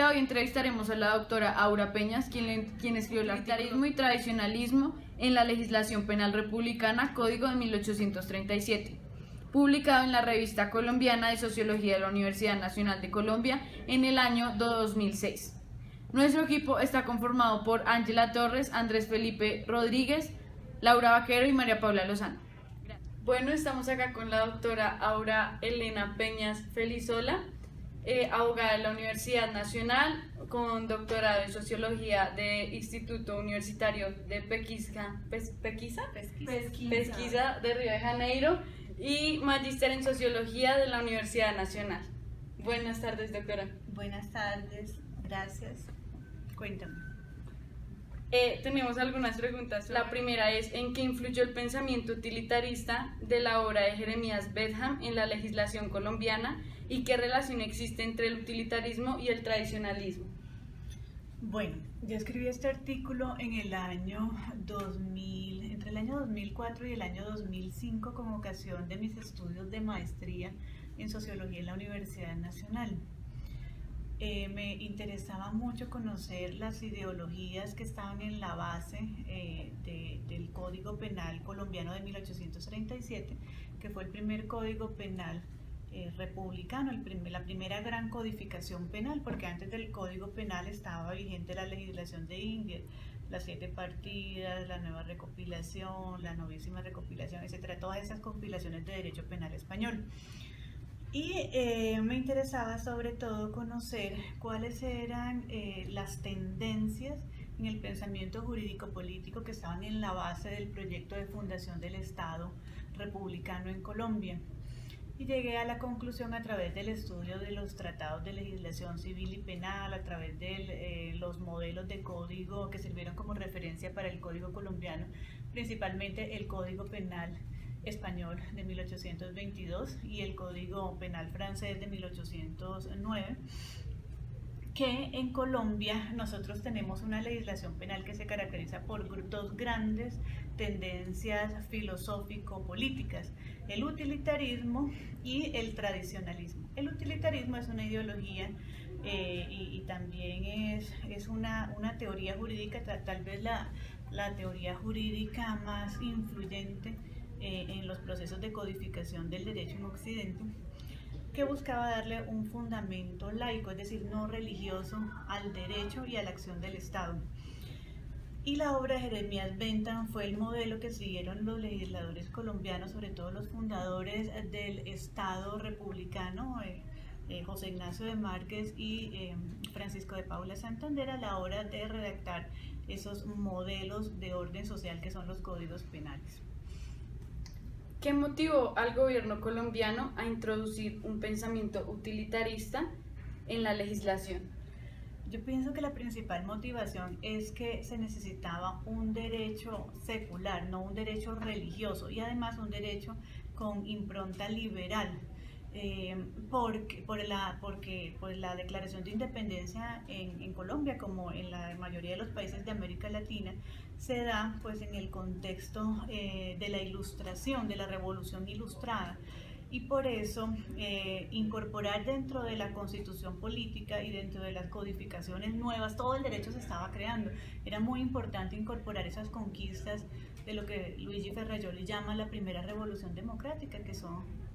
día hoy entrevistaremos a la doctora Aura Peñas, quien escribió el Autoritarismo y Tradicionalismo en la Legislación Penal Republicana, Código de 1837, publicado en la Revista Colombiana de Sociología de la Universidad Nacional de Colombia en el año 2006. Nuestro equipo está conformado por Ángela Torres, Andrés Felipe Rodríguez, Laura Vaquero y María Paula Lozano. Bueno, estamos acá con la doctora Aura Elena Peñas Felizola, abogada de la Universidad Nacional, con doctorado en Sociología del Instituto Universitario de Pesquisa de Río de Janeiro y magíster en Sociología de la Universidad Nacional. Buenas tardes, doctora. Buenas tardes, gracias. Cuéntame. Tenemos algunas preguntas. La primera es: ¿en qué influyó el pensamiento utilitarista de la obra de Jeremías Bentham en la legislación colombiana y qué relación existe entre el utilitarismo y el tradicionalismo? Bueno, yo escribí este artículo en el año 2000, entre el año 2004 y el año 2005 con ocasión de mis estudios de maestría en Sociología en la Universidad Nacional. Me interesaba mucho conocer las ideologías que estaban en la base del Código Penal colombiano de 1837, que fue el primer código penal republicano, la primera gran codificación penal, porque antes del Código Penal estaba vigente la legislación de Inger, las 7 partidas, la nueva recopilación, la novísima recopilación, etcétera, todas esas compilaciones de derecho penal español. Y me interesaba sobre todo conocer cuáles eran las tendencias en el pensamiento jurídico-político que estaban en la base del proyecto de fundación del Estado republicano en Colombia. Y llegué a la conclusión a través del estudio de los tratados de legislación civil y penal, a través de los modelos de código que sirvieron como referencia para el Código colombiano, principalmente el Código Penal español de 1822 y el Código Penal francés de 1809, que en Colombia nosotros tenemos una legislación penal que se caracteriza por dos grandes tendencias filosófico-políticas: el utilitarismo y el tradicionalismo. El utilitarismo es una ideología y también es una teoría jurídica, tal vez la teoría jurídica más influyente en los procesos de codificación del derecho en Occidente, que buscaba darle un fundamento laico, es decir, no religioso, al derecho y a la acción del Estado. Y la obra de Jeremías Bentham fue el modelo que siguieron los legisladores colombianos, sobre todo los fundadores del Estado republicano, José Ignacio de Márquez y Francisco de Paula Santander, a la hora de redactar esos modelos de orden social que son los códigos penales. ¿Qué motivó al gobierno colombiano a introducir un pensamiento utilitarista en la legislación? Yo pienso que la principal motivación es que se necesitaba un derecho secular, no un derecho religioso, y además un derecho con impronta liberal. Porque la declaración de independencia en Colombia, como en la mayoría de los países de América Latina, se da pues en el contexto de la ilustración, de la revolución ilustrada, y por eso incorporar dentro de la constitución política y dentro de las codificaciones nuevas, todo el derecho se estaba creando. Era muy importante incorporar esas conquistas de lo que Luigi Ferrajoli llama la primera revolución democrática, que son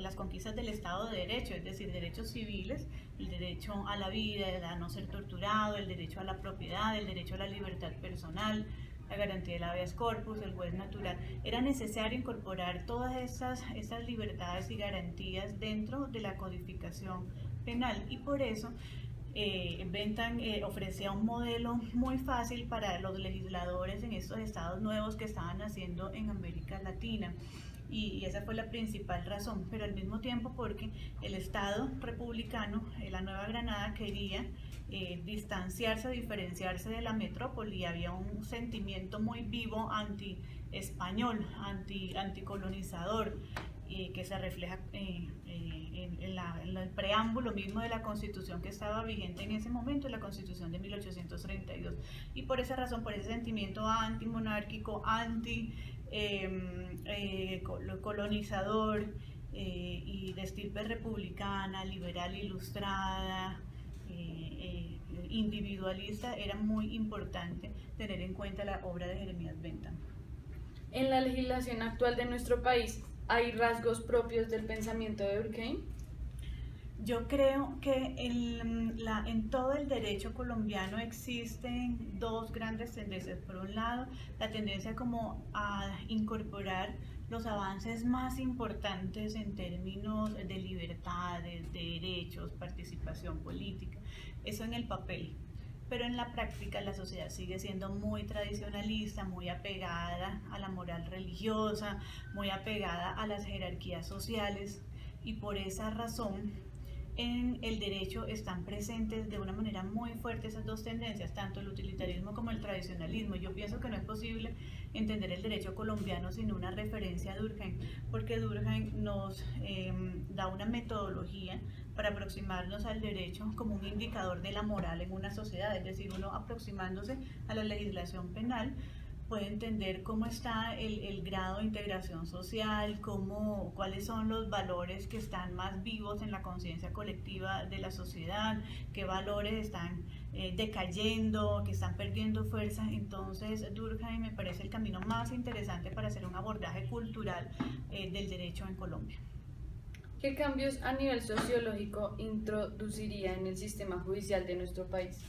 las conquistas del Estado de Derecho, es decir, derechos civiles, el derecho a la vida, a no ser torturado, el derecho a la propiedad, el derecho a la libertad personal, la garantía del habeas corpus, el juez natural. Era necesario incorporar todas esas libertades y garantías dentro de la codificación penal, y por eso Bentham ofrecía un modelo muy fácil para los legisladores en estos estados nuevos que estaban naciendo en América Latina. Y esa fue la principal razón, pero al mismo tiempo porque el Estado republicano, la Nueva Granada, quería distanciarse, diferenciarse de la metrópoli. Había un sentimiento muy vivo anti-español, anticolonizador, que se refleja en el preámbulo mismo de la Constitución que estaba vigente en ese momento, la Constitución de 1832. Y por esa razón, por ese sentimiento antimonárquico, colonizador y de estirpe republicana, liberal, ilustrada, individualista, era muy importante tener en cuenta la obra de Jeremías Bentham. En la legislación actual de nuestro país, ¿hay rasgos propios del pensamiento de Durkheim? Yo creo que en todo el derecho colombiano existen dos grandes tendencias. Por un lado, la tendencia como a incorporar los avances más importantes en términos de libertades, de derechos, participación política, eso en el papel. Pero en la práctica la sociedad sigue siendo muy tradicionalista, muy apegada a la moral religiosa, muy apegada a las jerarquías sociales, y por esa razón en el derecho están presentes de una manera muy fuerte esas dos tendencias, tanto el utilitarismo como el tradicionalismo. Yo pienso que no es posible entender el derecho colombiano sin una referencia a Durkheim, porque Durkheim nos da una metodología para aproximarnos al derecho como un indicador de la moral en una sociedad, es decir, uno aproximándose a la legislación penal puede entender cómo está el grado de integración social, cuáles son los valores que están más vivos en la conciencia colectiva de la sociedad, qué valores están decayendo, que están perdiendo fuerza. Entonces Durkheim me parece el camino más interesante para hacer un abordaje cultural del derecho en Colombia. ¿Qué cambios a nivel sociológico introduciría en el sistema judicial de nuestro país?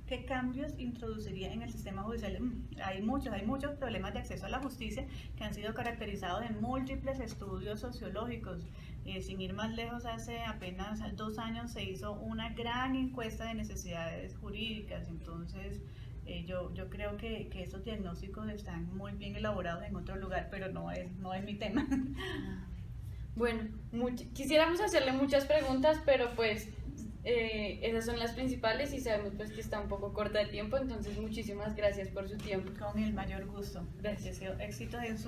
¿Qué cambios introduciría en el sistema judicial? Hay muchos problemas de acceso a la justicia que han sido caracterizados en múltiples estudios sociológicos. Sin ir más lejos, hace apenas 2 años se hizo una gran encuesta de necesidades jurídicas. Entonces, yo creo que esos diagnósticos están muy bien elaborados en otro lugar, pero no es mi tema. Bueno, quisiéramos hacerle muchas preguntas, pero pues esas son las principales y sabemos pues que está un poco corta de tiempo, entonces muchísimas gracias por su tiempo. Con el mayor gusto. Gracias. Deseo éxitos en su